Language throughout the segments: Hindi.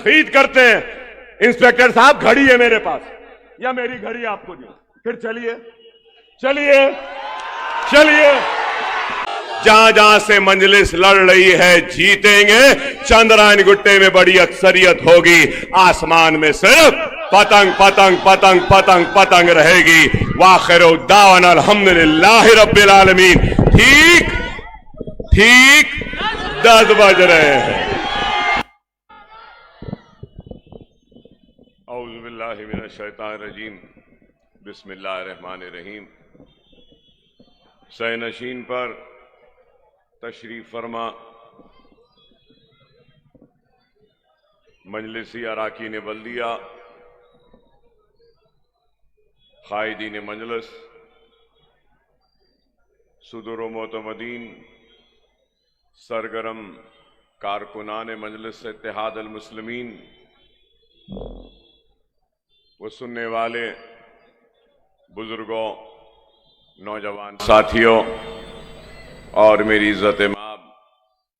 तनकीद करते हैं। इंस्पेक्टर साहब घड़ी है मेरे पास या मेरी घड़ी आपको दी, फिर चलिए चलिए चलिए। जहां जहां से मंजलिस लड़ रही है जीतेंगे। चंद्रायन गुट्टे में बड़ी अक्सरियत होगी, आसमान में सिर्फ पतंग पतंग पतंग पतंग पतंग रहेगी। वाखिर दावन अल्हम्दुलिल्लाहि रब्बिल आलमीन। ठीक ठीक 10 बज रहे हैं। औज़ु बिल्लाहि मिनश शैतानिर रजीम। बिस्मिल्लाहिर रहमानिर रहीम। सैनशीन पर तशरीफ फरमा मजलिसी अराकीन बल्दिया, कायदीन मजलिस, सुदुर मोतमदीन, सरगरम कारकुनान मजलिस इत्तेहाद अल मुस्लिमीन, वो सुनने वाले बुजुर्गों, नौजवान साथियों और मेरी इज्जत माब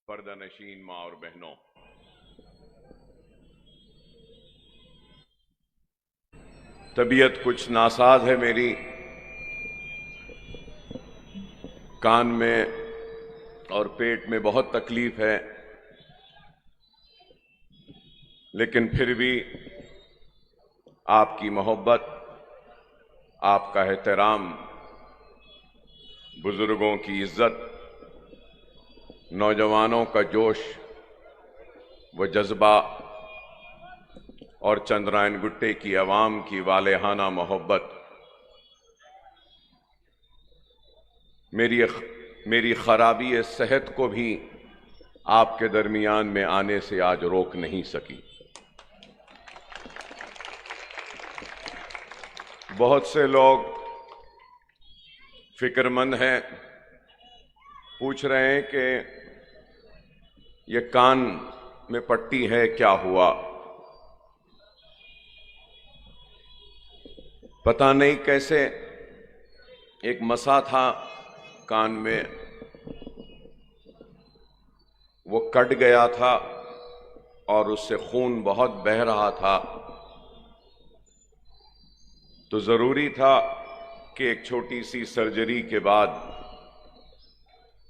पर्दा नशीन माँ और बहनों, तबीयत कुछ नासाज है मेरी। कान में और पेट में बहुत तकलीफ है, लेकिन फिर भी आपकी मोहब्बत, आपका एहतराम, बुजुर्गों की इज्जत, नौजवानों का जोश व जज्बा और चंद्रायन गुट्टे की आवाम की वालेहाना मोहब्बत मेरी खराबी सेहत को भी आपके दरमियान में आने से आज रोक नहीं सकी। बहुत से लोग फिक्रमंद हैं, पूछ रहे हैं कि ये कान में पट्टी है, क्या हुआ? पता नहीं कैसे एक मसा था कान में, वो कट गया था और उससे खून बहुत बह रहा था, तो जरूरी था कि एक छोटी सी सर्जरी के बाद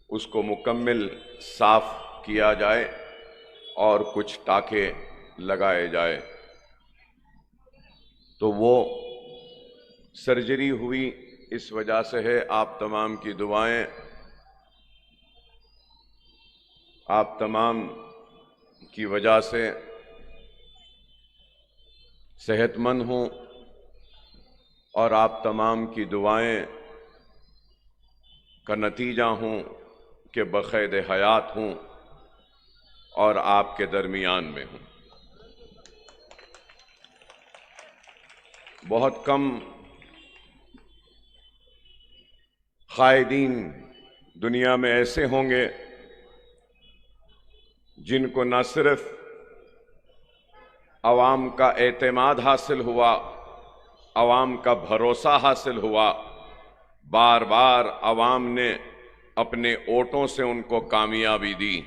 उसको मुकम्मल साफ किया जाए और कुछ टाके लगाए जाए। तो वो सर्जरी हुई, इस वजह से है। आप तमाम की दुआएं, आप तमाम की वजह से सेहतमंद हूं और आप तमाम की दुआएं का नतीजा हूं कि बक़ैद हयात हूं और आपके दरमियान में हूं। बहुत कम कायदीन दुनिया में ऐसे होंगे जिनको न सिर्फ अवाम का एतमाद हासिल हुआ, अवाम का भरोसा हासिल हुआ, बार बार अवाम ने अपने वोटों से उनको कामयाबी दी।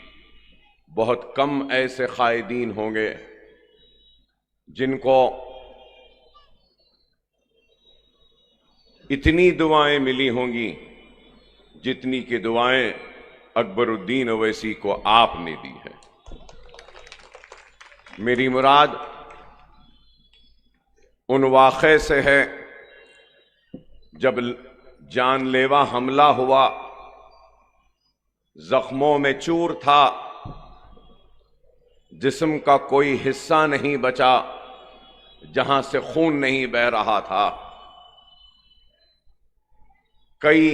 बहुत कम ऐसे कायदीन होंगे जिनको इतनी दुआएं मिली होंगी जितनी की दुआएं अकबरुद्दीन ओवैसी को आपने दी है। मेरी मुराद उन वाक़े से है जब जानलेवा हमला हुआ, जख्मों में चूर था, जिस्म का कोई हिस्सा नहीं बचा जहां से खून नहीं बह रहा था। कई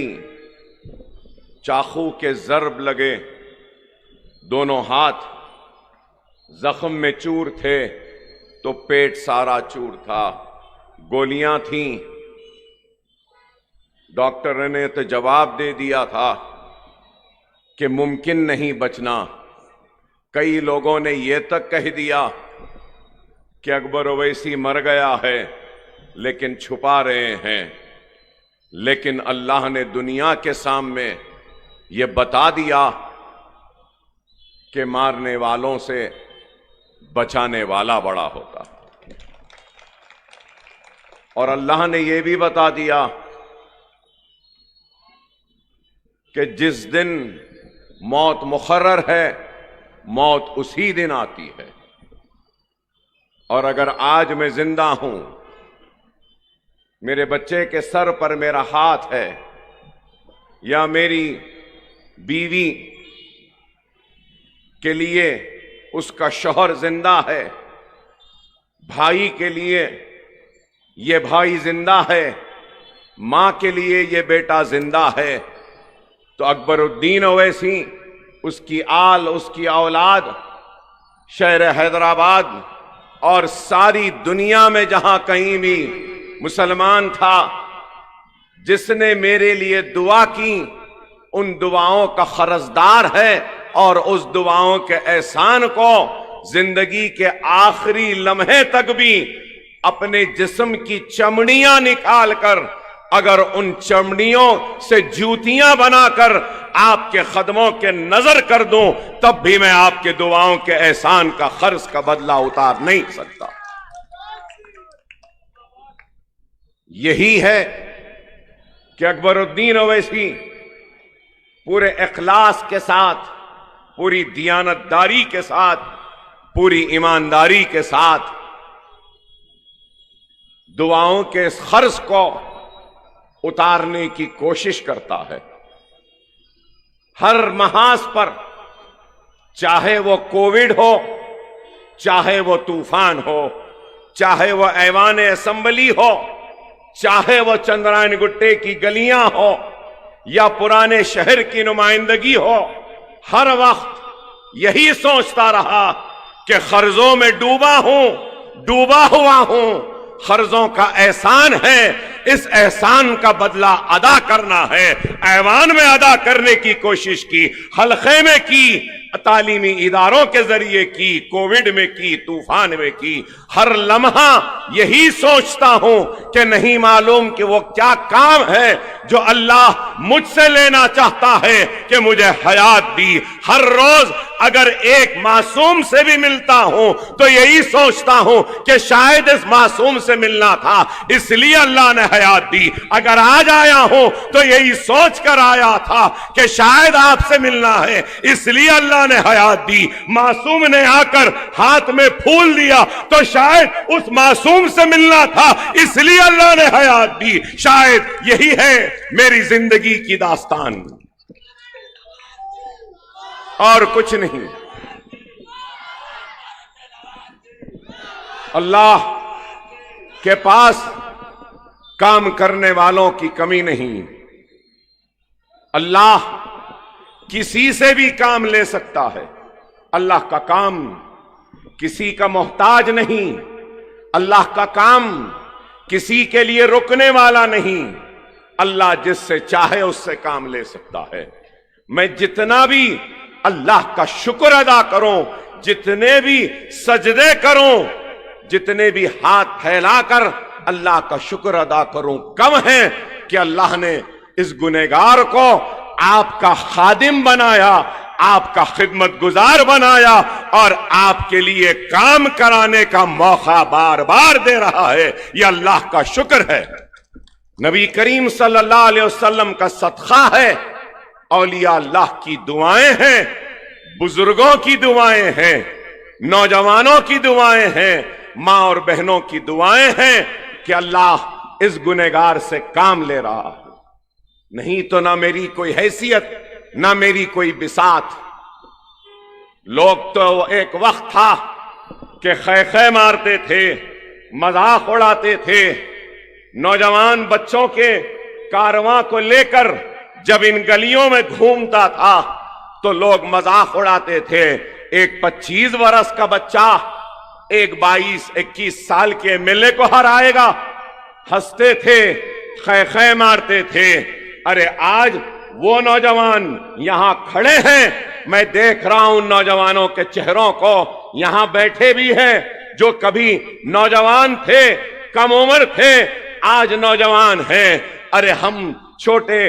चाकू के ज़र्ब लगे, दोनों हाथ जख्म में चूर थे तो पेट सारा चूर था, गोलियां थीं। डॉक्टर ने तो जवाब दे दिया था कि मुमकिन नहीं बचना। कई लोगों ने यह तक कह दिया कि अकबर ओवैसी मर गया है, लेकिन छुपा रहे हैं। लेकिन अल्लाह ने दुनिया के सामने ये बता दिया कि मारने वालों से बचाने वाला बड़ा होता है। और अल्लाह ने यह भी बता दिया कि जिस दिन मौत मुकर्रर है, मौत उसी दिन आती है। और अगर आज मैं जिंदा हूं, मेरे बच्चे के सर पर मेरा हाथ है, या मेरी बीवी के लिए उसका शौहर जिंदा है, भाई के लिए ये भाई जिंदा है, मां के लिए ये बेटा जिंदा है, तो अकबरुद्दीन ओवैसी, उसकी आल, उसकी औलाद शहर हैदराबाद और सारी दुनिया में जहां कहीं भी मुसलमान था, जिसने मेरे लिए दुआ की, उन दुआओं का खर्जदार है और उस दुआओं के एहसान को जिंदगी के आखिरी लम्हे तक भी अपने जिस्म की चमड़ियां निकालकर, अगर उन चमड़ियों से जूतियां बनाकर आपके कदमों के नजर कर दूं, तब भी मैं आपके दुआओं के एहसान का खर्च का बदला उतार नहीं सकता। यही है कि अकबरुद्दीन ओवैसी पूरे इखलास के साथ, पूरी दियानतदारी के साथ, पूरी ईमानदारी के साथ दुआओं के इस खर्च को उतारने की कोशिश करता है। हर महाज पर, चाहे वो कोविड हो, चाहे वो तूफान हो, चाहे वो ऐवान असेंबली हो, चाहे वो चंद्रायन गुट्टे की गलियां हो, या पुराने शहर की नुमाइंदगी हो, हर वक्त यही सोचता रहा कि कर्जों में डूबा हुआ हूं, कर्जों का एहसान है, इस एहसान का बदला अदा करना है। ऐवान में अदा करने की कोशिश की, हल्के में की, तालीमी इदारों के जरिए की, कोविड में की, तूफान में की। हर लम्हा यही सोचता हूं कि नहीं मालूम कि वो क्या काम है जो अल्लाह मुझसे लेना चाहता है कि मुझे हयात दी। हर रोज अगर एक मासूम से भी मिलता हूं तो यही सोचता हूं कि शायद इस मासूम से मिलना था, इसलिए अल्लाह ने हयात दी। अगर आज आया हूं तो यही सोच कर आया था कि शायद आपसे मिलना है, इसलिए अल्लाह ने हयात दी। मासूम ने आकर हाथ में फूल दिया तो शायद उस मासूम से मिलना था, इसलिए अल्लाह ने हयात दी। शायद यही है मेरी जिंदगी की दास्तान, और कुछ नहीं। अल्लाह के पास काम करने वालों की कमी नहीं। अल्लाह किसी से भी काम ले सकता है। अल्लाह का काम किसी का मोहताज नहीं। अल्लाह का काम किसी के लिए रुकने वाला नहीं। अल्लाह जिससे चाहे उससे काम ले सकता है। मैं जितना भी अल्लाह का शुक्र अदा करूं, जितने भी सजदे करूं, जितने भी हाथ फैलाकर अल्लाह का शुक्र अदा करूं, कम है कि अल्लाह ने इस गुनहगार को आपका खादिम बनाया, आपका खिदमत गुजार बनाया और आपके लिए काम कराने का मौका बार बार दे रहा है। यह अल्लाह का शुक्र है। नबी करीम सल्लल्लाहु अलैहि वसल्लम का सदका है, औलिया अल्लाह की दुआएं हैं, बुजुर्गों की दुआएं हैं, नौजवानों की दुआएं हैं, मां और बहनों की दुआएं हैं कि अल्लाह इस गुनहगार से काम ले रहा है। नहीं तो ना मेरी कोई हैसियत, ना मेरी कोई बिसात। लोग तो एक वक्त था कि खै मारते थे, मजाक उड़ाते थे। नौजवान बच्चों के कारवां को लेकर जब इन गलियों में घूमता था तो लोग मजाक उड़ाते थे। एक 25 वर्ष का बच्चा एक 22-21 साल के एमएलए को हराएगा, हंसते थे, खै मारते थे। अरे आज वो नौजवान यहां खड़े हैं, मैं देख रहा हूं नौजवानों के चेहरों को, यहां बैठे भी हैं जो कभी नौजवान थे, कम उम्र थे, आज नौजवान हैं। अरे हम छोटे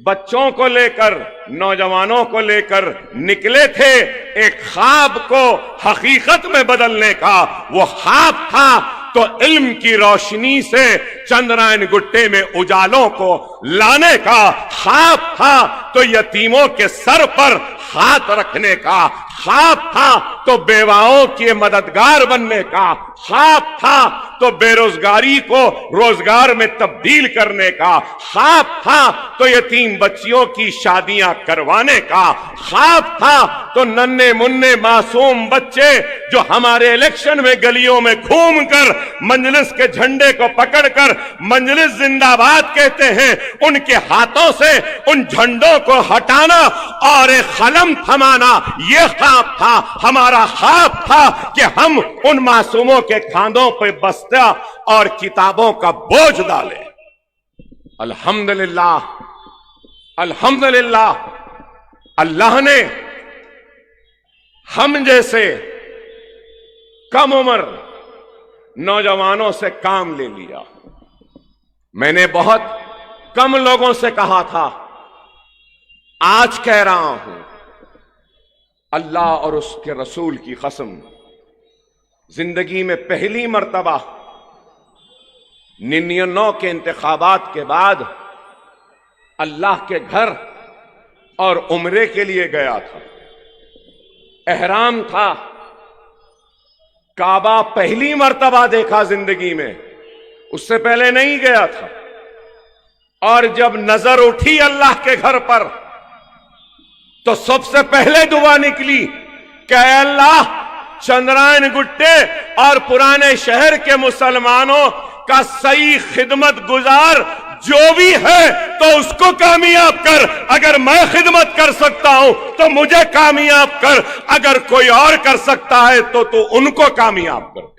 बच्चों को लेकर, नौजवानों को लेकर निकले थे एक ख्वाब को हकीकत में बदलने का। वो ख्वाब था तो इल्म की रोशनी से चंद्रायन गुट्टे में उजालों को लाने का, ख्वाब था तो यतीमों के सर पर हाथ रखने का, ख्वाब था तो बेवाओं के मददगार बनने का, ख्वाब था तो बेरोजगारी को रोजगार में तब्दील करने का, ख्वाब था तो यतीम बच्चियों की शादियां करवाने का, ख्वाब था तो नन्हे मुन्ने मासूम बच्चे जो हमारे इलेक्शन में गलियों में घूमकर मजलिस के झंडे को पकड़कर मजलिस जिंदाबाद कहते हैं, उनके हाथों से उन झंडों को हटाना और एक कलम थमाना, यह ख्वाब था। हमारा ख्वाब था कि हम उन मासूमों के खांधों पे बस्ता और किताबों का बोझ डालें। अल्हम्दुलिल्लाह, अल्हम्दुलिल्लाह, अल्लाह ने हम जैसे कम उम्र नौजवानों से काम ले लिया। मैंने बहुत कम लोगों से कहा था, आज कह रहा हूं, अल्लाह और उसके रसूल की कसम, जिंदगी में पहली मर्तबा 99 के इंतखाबात के बाद अल्लाह के घर और उम्रे के लिए गया था। एहराम था, काबा पहली मर्तबा देखा जिंदगी में, उससे पहले नहीं गया था। और जब नजर उठी अल्लाह के घर पर तो सबसे पहले दुआ निकली कि अल्लाह, चंद्रायन गुट्टे और पुराने शहर के मुसलमानों का सही खिदमत गुजार जो भी है तो उसको कामयाब कर। अगर मैं खिदमत कर सकता हूं तो मुझे कामयाब कर, अगर कोई और कर सकता है तो तू उनको कामयाब कर।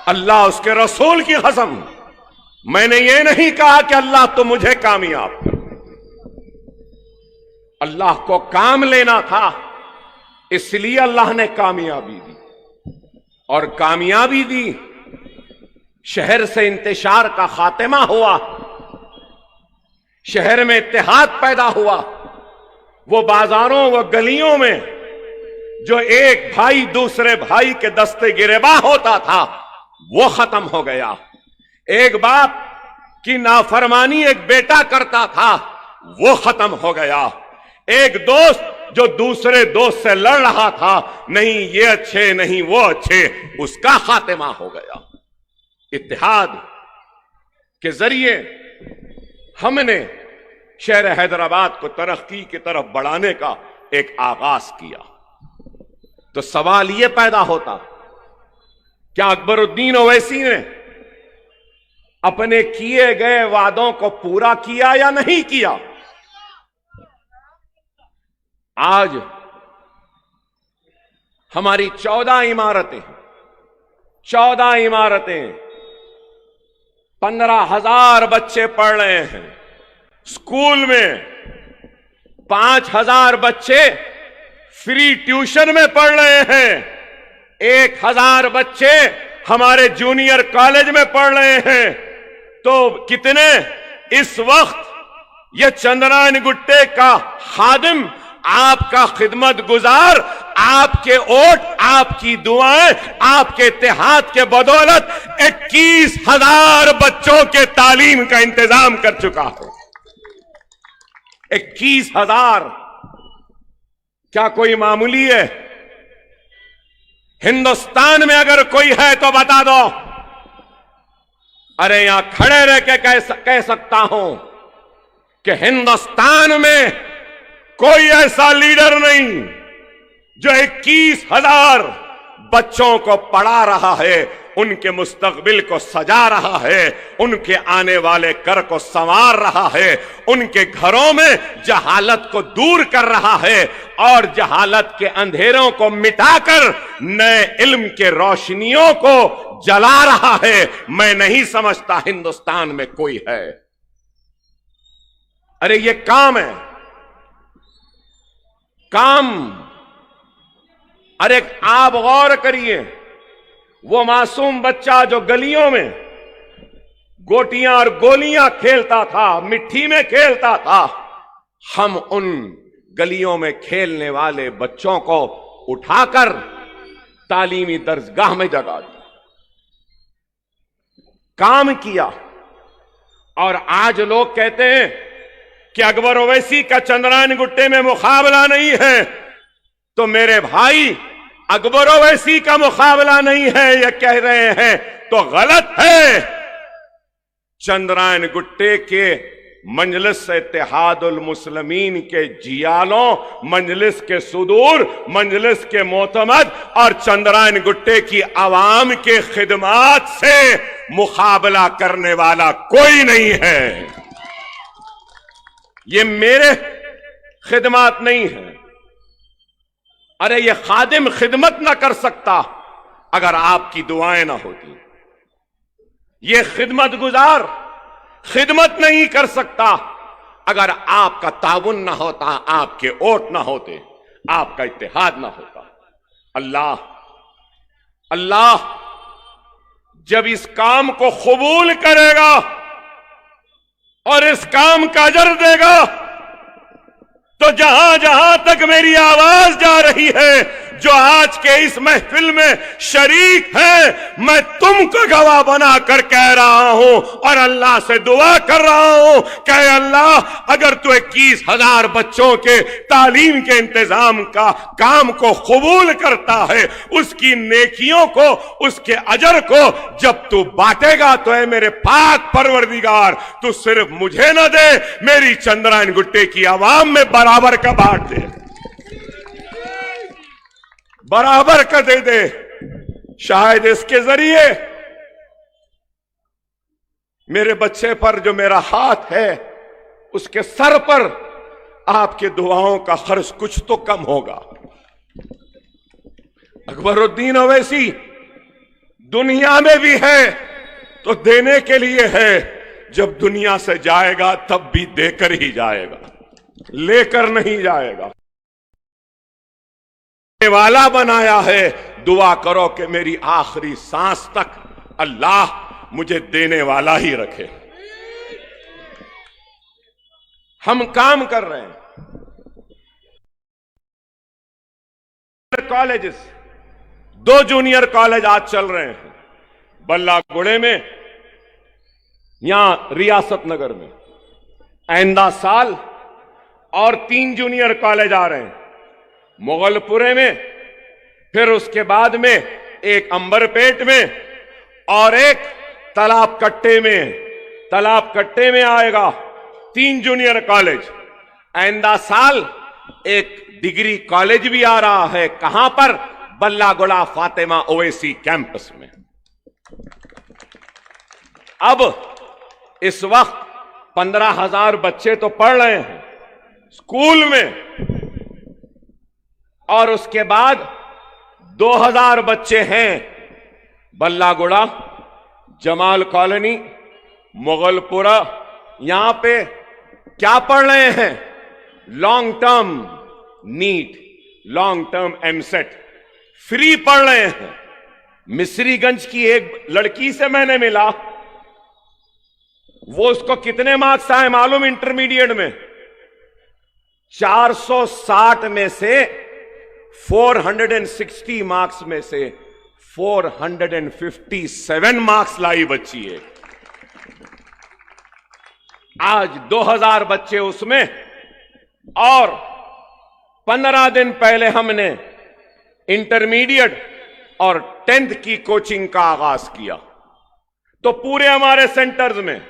अल्लाह उसके रसूल की कसम, मैंने ये नहीं कहा कि अल्लाह तो मुझे कामयाब कर। अल्लाह को काम लेना था, इसलिए अल्लाह ने कामयाबी दी। और कामयाबी दी, शहर से इंतशार का खात्मा हुआ, शहर में इत्तेहाद पैदा हुआ। वो बाजारों व गलियों में जो एक भाई दूसरे भाई के दस्ते गिरेबान होता था, वो खत्म हो गया। एक बाप की नाफरमानी एक बेटा करता था, वो खत्म हो गया। एक दोस्त जो दूसरे दोस्त से लड़ रहा था, नहीं ये अच्छे नहीं वो अच्छे, उसका खात्मा हो गया। इत्तेहाद के जरिए हमने शहर हैदराबाद को तरक्की की तरफ बढ़ाने का एक आगाज किया। तो सवाल यह पैदा होता, क्या अकबरुद्दीन ओवैसी ने अपने किए गए वादों को पूरा किया या नहीं किया? आज हमारी 14 इमारतें 15,000 बच्चे पढ़ रहे हैं। स्कूल में 5,000 बच्चे फ्री ट्यूशन में पढ़ रहे हैं। 1,000 बच्चे हमारे जूनियर कॉलेज में पढ़ रहे हैं। तो कितने इस वक्त ये चंद्रायन गुट्टे का खादिम, आपका खिदमत गुजार, आपके वोट, आपकी दुआएं, आपके इत्तेहाद के बदौलत 21,000 बच्चों के तालीम का इंतजाम कर चुका है। 21,000 क्या कोई मामूली है? हिंदुस्तान में अगर कोई है तो बता दो। अरे यहां खड़े रह के कह सकता हूं कि हिंदुस्तान में कोई ऐसा लीडर नहीं जो 21,000 बच्चों को पढ़ा रहा है, उनके मुस्तकबिल को सजा रहा है, उनके आने वाले कर को संवार रहा है, उनके घरों में जहालत को दूर कर रहा है और जहालत के अंधेरों को मिटाकर नए इल्म के रोशनियों को जला रहा है। मैं नहीं समझता हिंदुस्तान में कोई है। अरे ये काम है, काम। अरे आप गौर करिए, वो मासूम बच्चा जो गलियों में गोटियां और गोलियां खेलता था, मिट्टी में खेलता था, हम उन गलियों में खेलने वाले बच्चों को उठाकर तालीमी दर्जगाह में जगा दिया, काम किया। और आज लोग कहते हैं कि अकबर ओवैसी का चंद्रायन गुट्टे में मुकाबला नहीं है, तो मेरे भाई अकबर ओवैसी का मुकाबला नहीं है ये कह रहे हैं तो गलत है। चंद्रायन गुट्टे के मजलिस इत्तेहादुल मुस्लिमीन के जियालों, मजलिस के सुदूर, मजलिस के मोतमद और चंद्रायन गुट्टे की आवाम के खिदमात से मुकाबला करने वाला कोई नहीं है। ये मेरे खिदमात नहीं है। अरे ये खादिम खिदमत ना कर सकता अगर आपकी दुआएं ना होती। ये खिदमत गुजार खिदमत नहीं कर सकता अगर आपका ताउन ना होता, आपके वोट ना होते, आपका इत्तेहाद ना होता। अल्लाह अल्लाह जब इस काम को कबूल करेगा और इस काम का अजर देगा तो जहां जहां तक मेरी आवाज जा रही है, जो आज के इस महफिल में शरीक है, मैं तुमको गवाह बनाकर कह रहा हूं और अल्लाह से दुआ कर रहा हूं कि अल्लाह अगर तू 21,000 बच्चों के तालीम के इंतजाम का काम को कबूल करता है, उसकी नेकियों को, उसके अजर को जब तू बांटेगा तो है मेरे पाक परवरदिगार, तू सिर्फ मुझे ना दे, मेरी चंद्रायन गुट्टे की आवाम में बराबर का बांट दे, बराबर का दे दे। शायद इसके जरिए मेरे बच्चे पर जो मेरा हाथ है उसके सर पर आपके दुआओं का खर्च कुछ तो कम होगा। अकबरुद्दीन ओवैसी दुनिया में भी है तो देने के लिए है, जब दुनिया से जाएगा तब भी देकर ही जाएगा, लेकर नहीं जाएगा। वाला बनाया है, दुआ करो कि मेरी आखिरी सांस तक अल्लाह मुझे देने वाला ही रखे। हम काम कर रहे हैं। कॉलेजेस, 2 जूनियर कॉलेज आज चल रहे हैं, बल्लागुड़े में, यहां रियासत नगर में। आइंदा साल और 3 जूनियर कॉलेज आ रहे हैं, मुगलपुरे में, फिर उसके बाद में एक अंबरपेट में और एक तालाब कट्टे में। तालाब कट्टे में आएगा 3 जूनियर कॉलेज। आइंदा साल एक डिग्री कॉलेज भी आ रहा है। कहां पर? बल्लागुड़ा फातिमा ओवैसी कैंपस में। अब इस वक्त 15,000 बच्चे तो पढ़ रहे हैं स्कूल में, और उसके बाद 2,000 बच्चे हैं बल्लागुड़ा, जमाल कॉलोनी, मुगलपुरा। यहां पे क्या पढ़ रहे हैं? Long term NEET, long term EAMCET free पढ़ रहे हैं। मिस्रीगंज की एक लड़की से मैंने मिला, वो उसको कितने मार्क्स आए मालूम इंटरमीडिएट में? 460 में से 460 मार्क्स में से 457 मार्क्स लाई बच्ची है। आज 2,000 बच्चे उसमें, और 15 दिन पहले हमने इंटरमीडिएट और 10th की कोचिंग का आगाज किया। तो पूरे हमारे सेंटर्स में,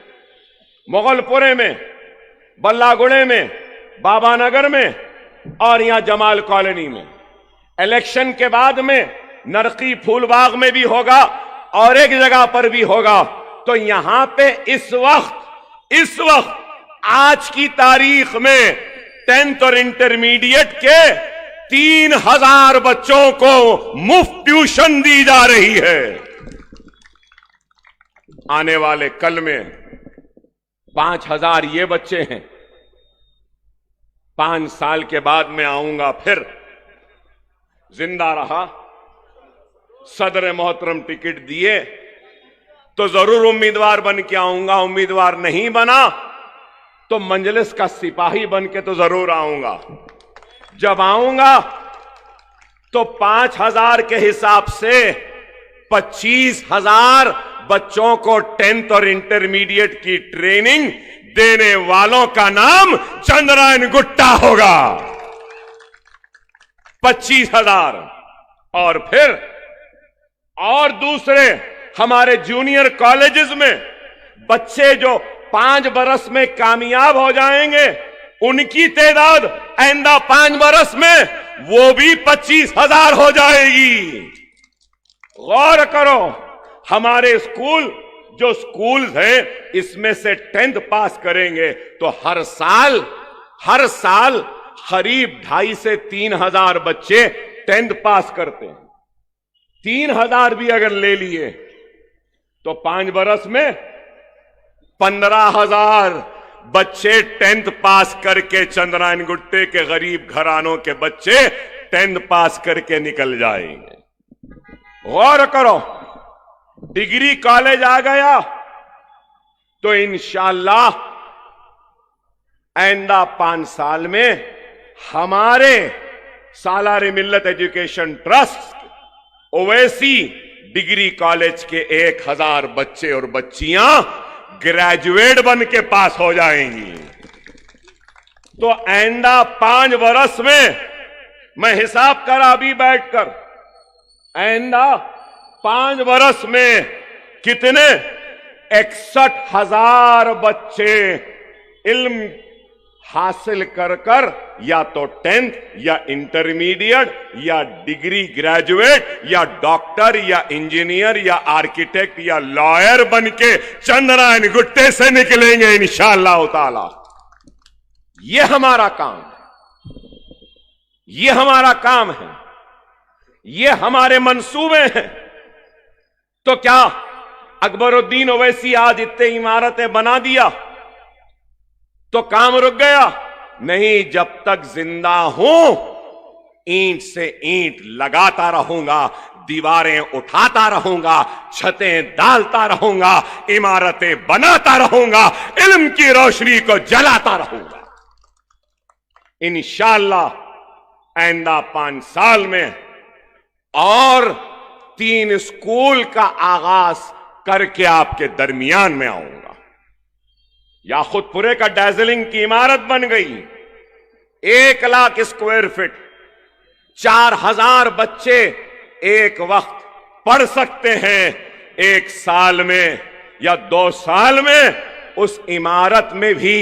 मुगलपुरे में, बल्लागुड़े में, बाबानगर में और यहां जमाल कॉलोनी में, इलेक्शन के बाद में नरकी फूलबाग में भी होगा और एक जगह पर भी होगा। तो यहां पे इस वक्त आज की तारीख में 10th और इंटरमीडिएट के 3,000 बच्चों को मुफ्त ट्यूशन दी जा रही है। आने वाले कल में 5,000 ये बच्चे हैं। 5 साल के बाद मैं आऊंगा, फिर जिंदा रहा, सदर मोहतरम टिकट दिए तो जरूर उम्मीदवार बन के आऊंगा, उम्मीदवार नहीं बना तो मंजलिस का सिपाही बन के तो जरूर आऊंगा। जब आऊंगा तो 5,000 के हिसाब से 25,000 बच्चों को 10th और इंटरमीडिएट की ट्रेनिंग देने वालों का नाम चंद्रायन गुट्टा होगा। 25,000। और फिर और दूसरे हमारे जूनियर कॉलेजेस में बच्चे जो 5 बरस में कामयाब हो जाएंगे, उनकी तादाद आइंदा 5 बरस में वो भी 25,000 हो जाएगी। गौर करो, हमारे स्कूल जो स्कूल्स हैं इसमें से 10th पास करेंगे तो हर साल करीब 2,500 से 3,000 बच्चे 10th पास करते हैं। 3,000 भी अगर ले लिए तो 5 बरस में 15,000 बच्चे 10th पास करके, चंद्रायन गुट्टे के गरीब घरानों के बच्चे 10th पास करके निकल जाएंगे। गौर करो, डिग्री कॉलेज आ गया तो इंशाअल्लाह आइंदा 5 साल में हमारे सालार मिल्लत education trust Owaisi degree college के 1,000 बच्चे और बच्चियां ग्रेजुएट बन के पास हो जाएंगी। तो आइंदा 5 बरस में मैं हिसाब करा अभी बैठकर, आइंदा 5 बरस में कितने 61,000 बच्चे इल्म हासिल कर या तो 10th या इंटरमीडिएट या डिग्री ग्रेजुएट या डॉक्टर या इंजीनियर या आर्किटेक्ट या लॉयर बन के चंद्रायन गुट्टे से निकलेंगे इंशाअल्लाह ताला। ये हमारा काम है, ये हमारा काम है, ये हमारे मंसूबे हैं। तो क्या अकबरुद्दीन ओवैसी आज इतने इमारतें बना दिया तो काम रुक गया? नहीं, जब तक जिंदा हूं ईंट से ईंट लगाता रहूंगा, दीवारें उठाता रहूंगा, छतें डालता रहूंगा, इमारतें बनाता रहूंगा, इल्म की रोशनी को जलाता रहूंगा। इंशाअल्लाह आइंदा 5 साल में और 3 स्कूल का आगाज करके आपके दरमियान में आऊंगा। याकुतपुरे का दार्जिलिंग की इमारत बन गई, 1 लाख स्क्वायर फीट, 4,000 बच्चे एक वक्त पढ़ सकते हैं। 1 साल में या 2 साल में उस इमारत में भी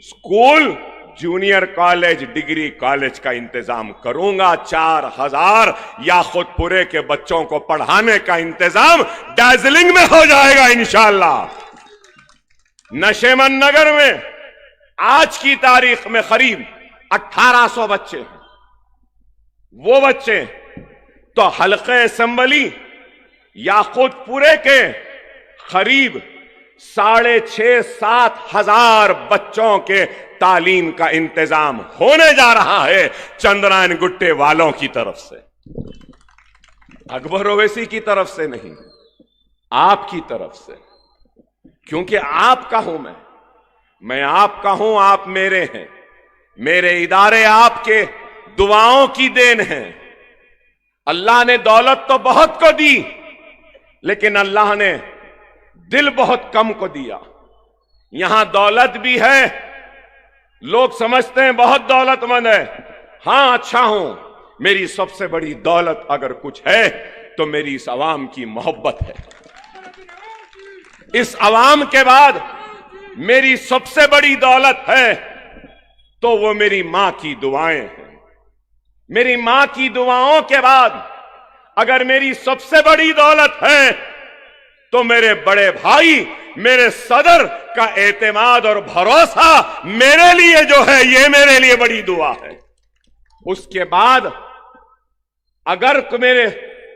school, junior college, degree college का इंतजाम करूंगा। 4,000 याकुतपुरे के बच्चों को पढ़ाने का इंतजाम दार्जिलिंग में हो जाएगा इंशाअल्लाह। नशेमन नगर में आज की तारीख में करीब 1,800 बच्चे हैं। वो बच्चे तो हल्के असेंबली याकुतपुरे के करीब 6,500-7 हजार बच्चों के तालीम का इंतजाम होने जा रहा है चंद्रायन गुट्टे वालों की तरफ से। अकबर ओवैसी की तरफ से नहीं, आपकी तरफ से, क्योंकि आपका हूं मैं आपका हूं, आप मेरे हैं, मेरे इदारे आपके दुआओं की देन है। अल्लाह ने दौलत तो बहुत को दी, लेकिन अल्लाह ने दिल बहुत कम को दिया। यहां दौलत भी है, लोग समझते हैं बहुत दौलतमंद है। हां, अच्छा हूं, मेरी सबसे बड़ी दौलत अगर कुछ है तो मेरी इस अवाम की मोहब्बत है। इस अवाम के बाद मेरी सबसे बड़ी दौलत है तो वो मेरी मां की दुआएं हैं। मेरी मां की दुआओं के बाद अगर मेरी सबसे बड़ी दौलत है तो मेरे बड़े भाई, मेरे सदर का एतमाद और भरोसा मेरे लिए जो है, ये मेरे लिए बड़ी दुआ है। उसके बाद अगर मेरे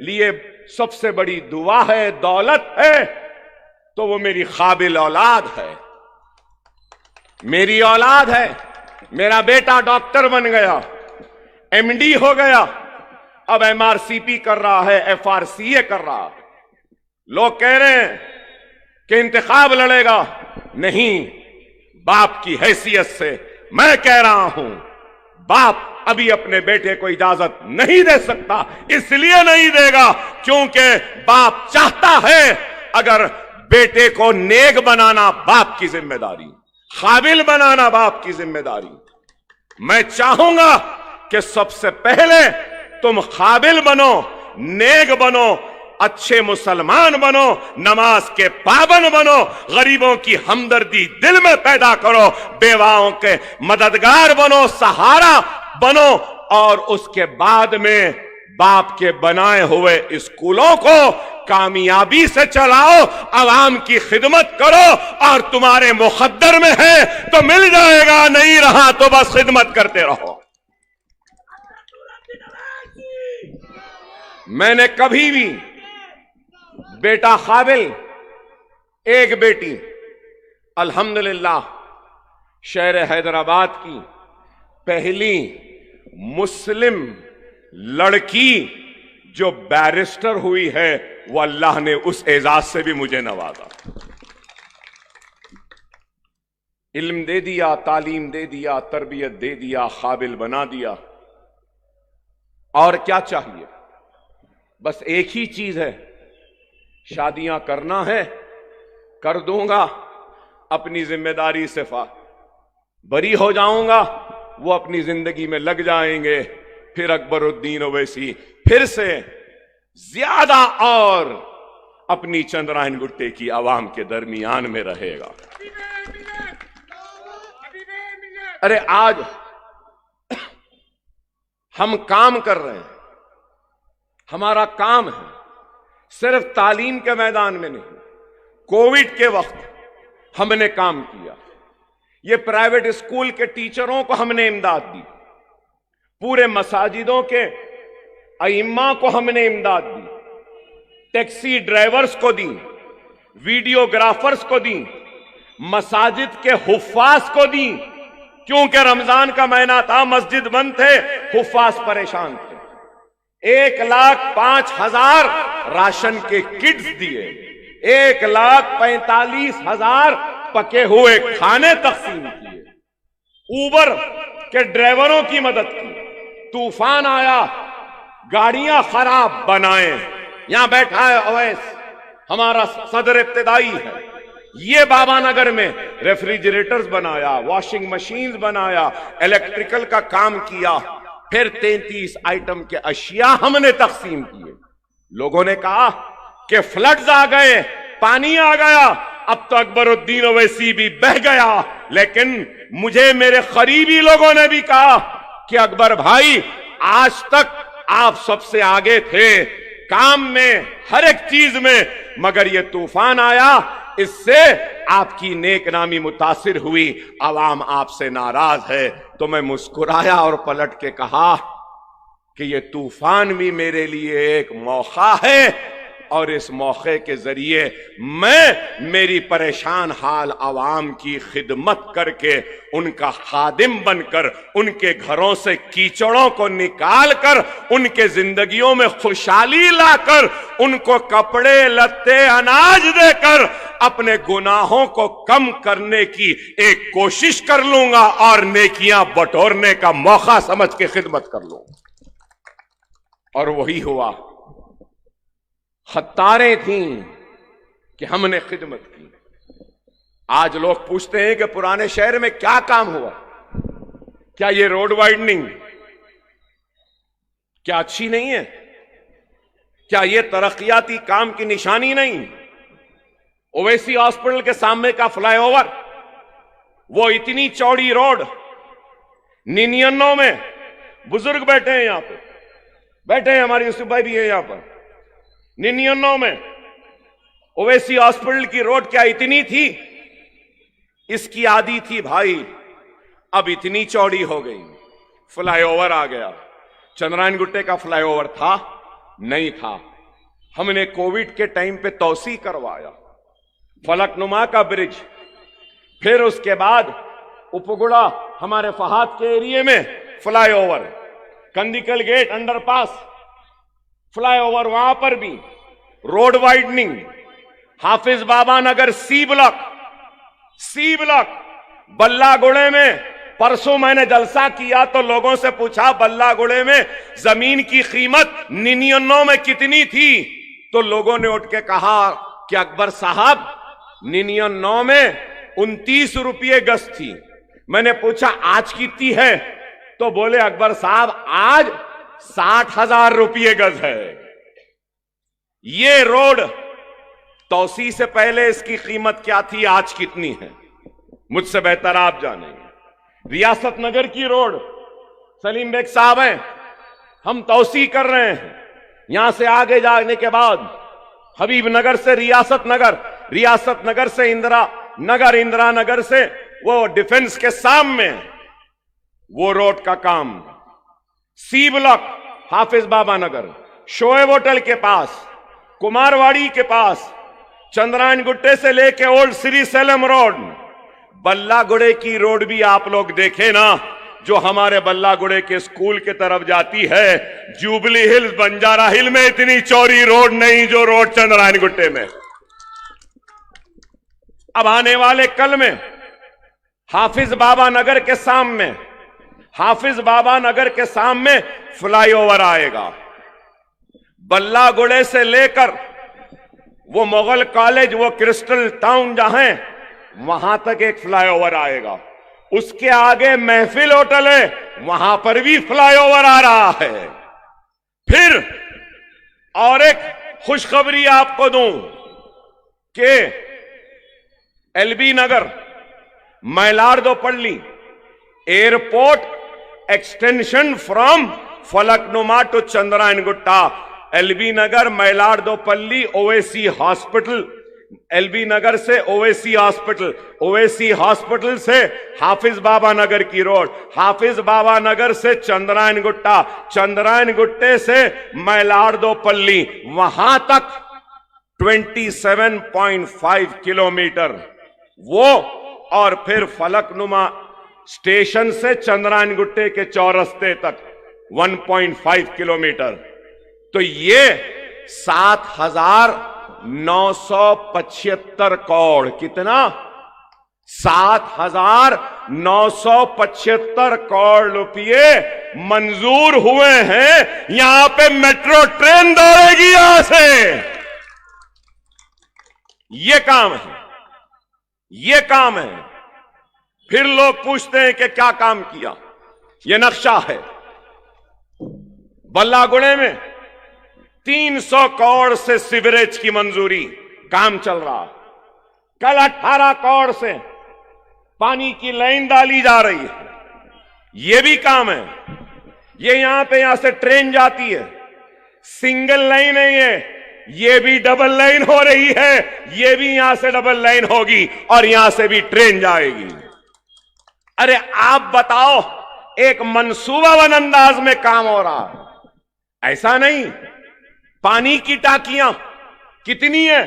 लिए सबसे बड़ी दुआ है, दौलत है, तो वो मेरी काबिल औलाद है, मेरी औलाद है। मेरा बेटा डॉक्टर बन गया, एमडी हो गया, अब एमआरसीपी कर रहा है, एफआरसीए कर रहा है। लोग कह रहे हैं कि इंतखाब लड़ेगा। नहीं, बाप की हैसियत से मैं कह रहा हूं, बाप अभी अपने बेटे को इजाजत नहीं दे सकता। इसलिए नहीं देगा क्योंकि बाप चाहता है, अगर बेटे को नेक बनाना बाप की जिम्मेदारी, काबिल बनाना बाप की जिम्मेदारी। मैं चाहूंगा कि सबसे पहले तुम काबिल बनो, नेक बनो, अच्छे मुसलमान बनो, नमाज के पाबंद बनो, गरीबों की हमदर्दी दिल में पैदा करो, बेवाओं के मददगार बनो, सहारा बनो, और उसके बाद में बाप के बनाए हुए स्कूलों को कामयाबी से चलाओ, आवाम की खिदमत करो, और तुम्हारे मुकद्दर में है तो मिल जाएगा, नहीं रहा तो बस खिदमत करते रहो। मैंने कभी भी बेटा काबिल, एक बेटी, अल्हम्दुलिल्लाह शहर हैदराबाद की पहली मुस्लिम लड़की जो बैरिस्टर हुई है, वो अल्लाह ने उस एजाज से भी मुझे नवाजा। इल्म दे दिया, तालीम दे दिया, तरबियत दे दिया, काबिल बना दिया। और क्या चाहिए? बस एक ही चीज है, शादियां करना है, कर दूंगा, अपनी जिम्मेदारी से बरी हो जाऊंगा, वो अपनी जिंदगी में लग जाएंगे। फिर अकबरुद्दीन ओवैसी फिर से ज्यादा और अपनी चंद्रायन गुट्टे की आवाम के दरमियान में रहेगा। अरे आज हम काम कर रहे हैं, हमारा काम है सिर्फ तालीम के मैदान में नहीं। कोविड के वक्त हमने काम किया, ये प्राइवेट स्कूल के टीचरों को हमने इमदाद दी, पूरे मसाजिदों के अइम्मा को हमने इमदाद दी, टैक्सी ड्राइवर्स को दी, वीडियोग्राफर्स को दी, मसाजिद के हुफ्फाज को दी, क्योंकि रमजान का महीना था, मस्जिद बंद थे, हुफ्फाज परेशान थे। 1,05,000 राशन के किट्स दिए, 1,45,000 पके हुए खाने तकसीम किए, ऊबर के ड्राइवरों की मदद की। तूफान आया, गाड़ियां खराब बनाए, यहां बैठा है अवैस, हमारा सदर इब्तिदाई है, ये बाबानगर में रेफ्रिजरेटर्स बनाया, वॉशिंग मशीन्स बनाया, इलेक्ट्रिकल का काम किया, फिर 33 आइटम के अशिया हमने तकसीम किए। लोगों ने कहा कि फ्लड्स आ गए, पानी आ गया, अब तो अकबरुद्दीन ओवैसी भी बह गया, लेकिन मुझे मेरे करीबी लोगों ने भी कहा कि अकबर भाई, आज तक आप सबसे आगे थे काम में, हर एक चीज में, मगर ये तूफान आया, इससे आपकी नेकनामी मुतासिर हुई, आवाम आपसे नाराज है। तो मैं मुस्कुराया और पलट के कहा कि ये तूफान भी मेरे लिए एक मौका है, और इस मौके के जरिए मैं मेरी परेशान हाल आवाम की खिदमत करके, उनका खादिम बनकर, उनके घरों से कीचड़ों को निकाल कर, उनके जिंदगियों में खुशहाली लाकर, उनको कपड़े लत्ते अनाज देकर अपने गुनाहों को कम करने की एक कोशिश कर लूंगा, और नेकियां बटोरने का मौका समझ के खिदमत कर लूंगा। और वही हुआ, खत्तारें थीं कि हमने खिदमत की। आज लोग पूछते हैं कि पुराने शहर में क्या काम हुआ, क्या ये रोड वाइडनिंग क्या अच्छी नहीं है? क्या ये तरक्याती काम की निशानी नहीं? ओवैसी हॉस्पिटल के सामने का फ्लाईओवर, वो इतनी चौड़ी रोड, 99 में बुजुर्ग बैठे हैं, यहां पे बैठे हैं, हमारी यूसुफ भाई भी है यहां पर। 99 में ओवैसी हॉस्पिटल की रोड क्या इतनी थी? इसकी आधी थी भाई, अब इतनी चौड़ी हो गई, फ्लाईओवर आ गया। चंद्रायन गुट्टे का फ्लाईओवर था? नहीं था। हमने कोविड के टाइम पे तौसी करवाया, फलकनुमा का ब्रिज, फिर उसके बाद उपगुड़ा हमारे फहाद के एरिया में फ्लाईओवर, कंदिकल गेट अंडरपास फ्लाईओवर, वहां पर भी रोड वाइडनिंग हाफिज बाबा नगर सी ब्लॉक, बल्लागुड़े में परसों मैंने जलसा किया तो लोगों से पूछा बल्लागुड़े में जमीन की कीमत 99 में कितनी थी, तो लोगों ने उठ के कहा कि अकबर साहब 99 में 29 रुपये गज थी। मैंने पूछा आज कितनी है, तो बोले अकबर साहब आज 60,000 रुपये गज है। ये रोड तौसी से पहले इसकी कीमत क्या थी, आज कितनी है, मुझसे बेहतर आप जानेंगे। रियासत नगर की रोड, सलीम बेग साहब हैं, हम तौसी कर रहे हैं। यहां से आगे जाने के बाद हबीब नगर से रियासत नगर से इंदिरा नगर से वो डिफेंस के सामने वो रोड का काम। सी ब्लॉक हाफिज बाबा नगर, शोएब होटल के पास, कुमारवाड़ी के पास, चंद्रायन गुट्टे से लेके ओल्ड श्री सैलम रोड, बल्लागुड़े की रोड भी आप लोग देखे ना, जो हमारे बल्लागुड़े के स्कूल के तरफ जाती है। जुबली हिल्स बंजारा हिल में इतनी चौड़ी रोड नहीं जो रोड चंद्रायन गुट्टे में। अब आने वाले कल में हाफिज बाबा नगर के सामने फ्लाईओवर आएगा। बल्लागुड़े से लेकर वो मुगल कॉलेज, वो क्रिस्टल टाउन जहां है, वहां तक एक फ्लाईओवर आएगा। उसके आगे महफिल होटल है, वहां पर भी फ्लाईओवर आ रहा है। फिर और एक खुशखबरी आपको दूं कि LB Nagar, Mailardevpally airport extension from Falaknuma to Chandrayangutta, LB Nagar Mailardevpally Owaisi hospital, LB Nagar से ओवैसी हॉस्पिटल से हाफिज बाबा नगर की रोड, हाफिज बाबा नगर से चंद्रायन गुट्टा, चंद्रायन गुट्टे से मैलार्दोपल्ली, वहां तक 27.5 किलोमीटर वो, और फिर फलकनुमा स्टेशन से चंद्रायन गुट्टे के चौरस्ते तक 1.5 किलोमीटर। तो ये 7,975 करोड़, कितना, 7,975 करोड़ रुपये मंजूर हुए हैं। यहां पे मेट्रो ट्रेन दौड़ेगी यहां से। ये काम है। फिर लोग पूछते हैं कि क्या काम किया। ये नक्शा है, बल्लागुड़े में 300 करोड़ से सीवरेज की मंजूरी, काम चल रहा। कल 18 करोड़ से पानी की लाइन डाली जा रही है, ये भी काम है। ये यहां से ट्रेन जाती है, सिंगल लाइन है ये भी डबल लाइन हो रही है, ये भी यहां से डबल लाइन होगी और यहां से भी ट्रेन जाएगी। अरे आप बताओ, एक मंसूबाबंद अंदाज में काम हो रहा है, ऐसा नहीं। पानी की टाकियां कितनी है,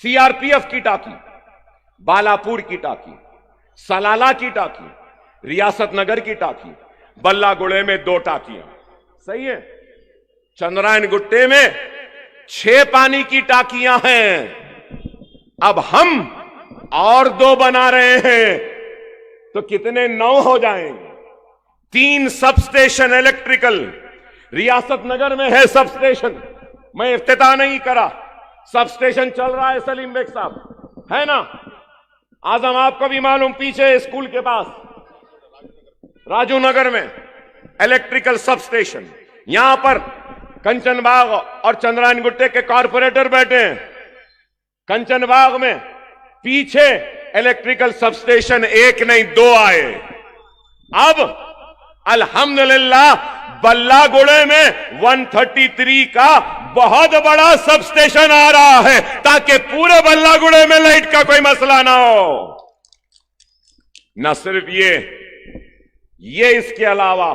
सीआरपीएफ की टाकी, बालापुर की टाकी, सलाला की टाकी, रियासत नगर की टाकी, बल्लागुड़े में 2 टाकियां, सही है। चंद्रायन गुट्टे में 6 पानी की टाकियां हैं। अब हम और 2 बना रहे हैं तो कितने, 9 हो जाएंगे। 3 सब स्टेशन इलेक्ट्रिकल, रियासत नगर में है सब स्टेशन, मैं इफ्तिताह नहीं करा, सब स्टेशन चल रहा है सलीम बेग साहब, है ना। आजम आपको भी मालूम, पीछे स्कूल के पास राजू नगर में इलेक्ट्रिकल सब स्टेशन। यहां पर कंचन बाग और चंद्रायन गुट्टे के कॉरपोरेटर बैठे हैं। कंचन बाग में पीछे इलेक्ट्रिकल सब स्टेशन 1 नहीं 2 आए। अब अल्हम्दुलिल्लाह बल्लागुड़े में 133 का बहुत बड़ा सब स्टेशन आ रहा है, ताकि पूरे बल्लागुड़े में लाइट का कोई मसला ना हो। न सिर्फ ये इसके अलावा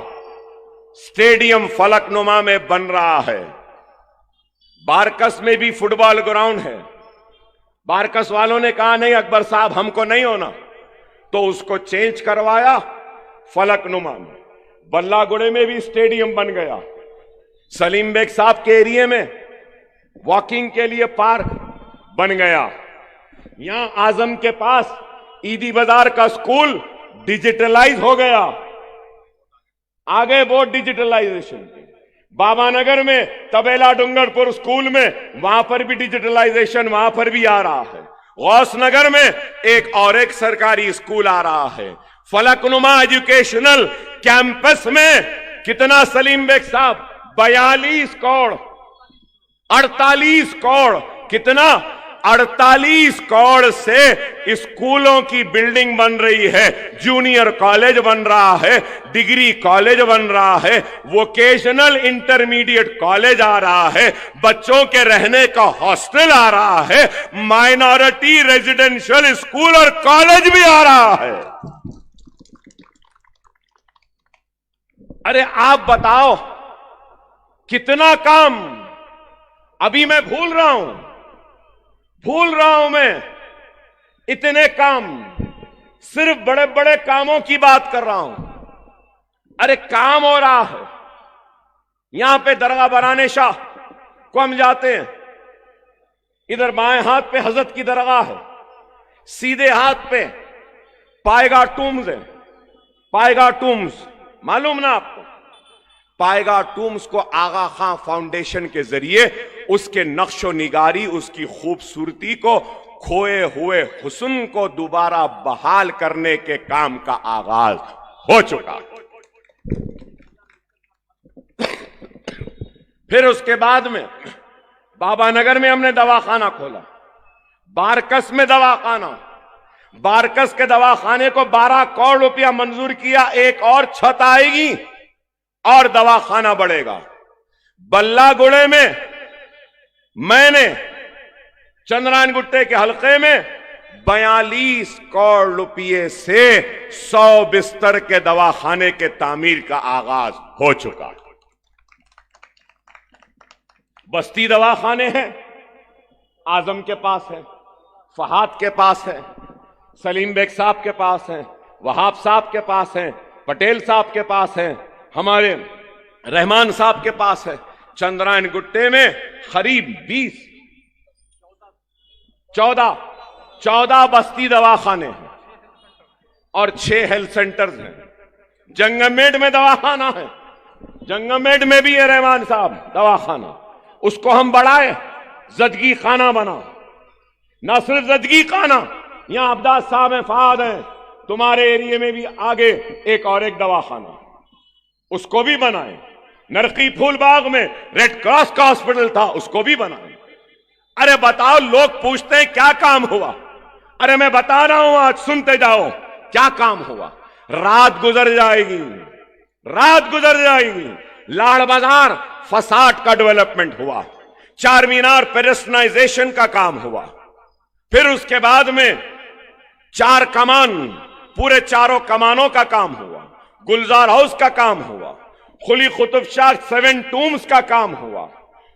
स्टेडियम फलकनुमा में बन रहा है। बारकस में भी फुटबॉल ग्राउंड है। बारकस वालों ने कहा नहीं अकबर साहब हमको नहीं होना, तो उसको चेंज करवाया फलकनुमा में। बल्लागुड़े में भी स्टेडियम बन गया। सलीम बेग साहब के एरिया में वॉकिंग के लिए पार्क, बन गया। यहां आजम के पास ईदी बाजार का स्कूल डिजिटलाइज हो गया, आगे बहुत डिजिटलाइजेशन। बाबानगर में तबेला डूंगरपुर स्कूल में वहां पर भी डिजिटलाइजेशन वहां पर भी आ रहा है। गौसनगर में एक सरकारी स्कूल आ रहा है। फलकनुमा एजुकेशनल कैंपस में कितना सलीम बेग साहब 42 करोड़ 48 करोड़ कितना 48 करोड़ से स्कूलों की बिल्डिंग बन रही है, जूनियर कॉलेज बन रहा है, डिग्री कॉलेज बन रहा है, वोकेशनल इंटरमीडिएट कॉलेज आ रहा है, बच्चों के रहने का हॉस्टल आ रहा है, माइनॉरिटी रेजिडेंशियल स्कूल और कॉलेज भी आ रहा है। अरे आप बताओ कितना काम अभी मैं भूल रहा हूं मैं, इतने काम, सिर्फ बड़े बड़े कामों की बात कर रहा हूं। अरे काम हो रहा है। यहां पे दरगाह बराने शाह को हम जाते हैं, इधर बाएं हाथ पे हजरत की दरगाह है, सीधे हाथ पे पायगा टूम्स है। पायगा टूम्स मालूम ना आपको? पायगा टूम्स को आगा खां फाउंडेशन के जरिए उसके नक्शो निगारी, उसकी खूबसूरती को, खोए हुए हुस्न को दोबारा बहाल करने के काम का आगाज हो चुका। फिर उसके बाद में बाबानगर में हमने दवाखाना खोला, बारकस में दवाखाना, बारकस के दवाखाने को 12 करोड़ रुपया मंजूर किया, एक और छत आएगी और दवाखाना बढ़ेगा। बल्लागुड़े में मैंने चंद्रायन गुट्टे के हलके में 42 करोड़ रुपये से 100 बिस्तर के दवाखाने के तामीर का आगाज हो चुका। बस्ती दवाखाने हैं, आजम के पास है, फहाद के पास है, सलीम बेग साहब के पास है, वहाब साहब के पास है, पटेल साहब के पास है, हमारे रहमान साहब के पास है। चंद्रायन गुट्टे में करीब 14 बस्ती दवाखाने हैं और 6 हेल्थ सेंटर्स हैं। जंगमेड में दवाखाना है, जंगमेड में भी है रहमान साहब दवाखाना, उसको हम बढ़ाए, जदगी खाना बना। न सिर्फ जदगी खाना, यहां अब्दास साहब हैं, फहाद हैं, तुम्हारे एरिया में भी आगे एक दवाखाना, उसको भी बनाए। नरकी फूल बाग में रेड क्रॉस का हॉस्पिटल था, उसको भी बनाए। अरे बताओ, लोग पूछते हैं क्या काम हुआ? अरे मैं बता रहा हूं, आज सुनते जाओ क्या काम हुआ। रात गुजर जाएगी, रात गुजर जाएगी, लाड़ बाजार फसाड का डेवलपमेंट हुआ, चार मीनार पेडेस्ट्रियनाइजेशन का काम हुआ, फिर उसके बाद में 4 कमान, पूरे 4 कमानों का काम हुआ, गुलजार हाउस का काम हुआ, खुली कुतुब शाह 7 टूम्स का काम हुआ,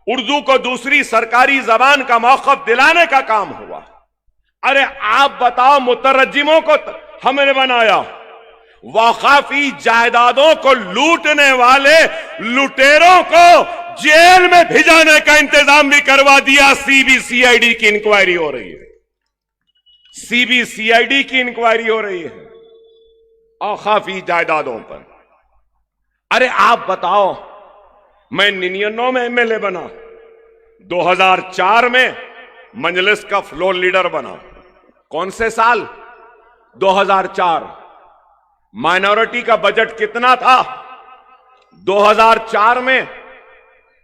उर्दू को दूसरी सरकारी जबान का मौक़िफ़ दिलाने का काम हुआ। अरे आप बताओ, मुतरज्जिमों को हमने बनाया, वक़ाफी जायदादों को लूटने वाले लुटेरों को जेल में भिजाने का इंतजाम भी करवा दिया। सीबीसीआईडी की इंक्वायरी हो रही है, सीबीसीआईडी की इंक्वायरी हो रही है औकाफी जायदादों पर। अरे आप बताओ, मैं 99 में एमएलए बना, 2004 में मजलिस का फ्लोर लीडर बना। कौन से साल? 2004। माइनॉरिटी का बजट कितना था 2004 में?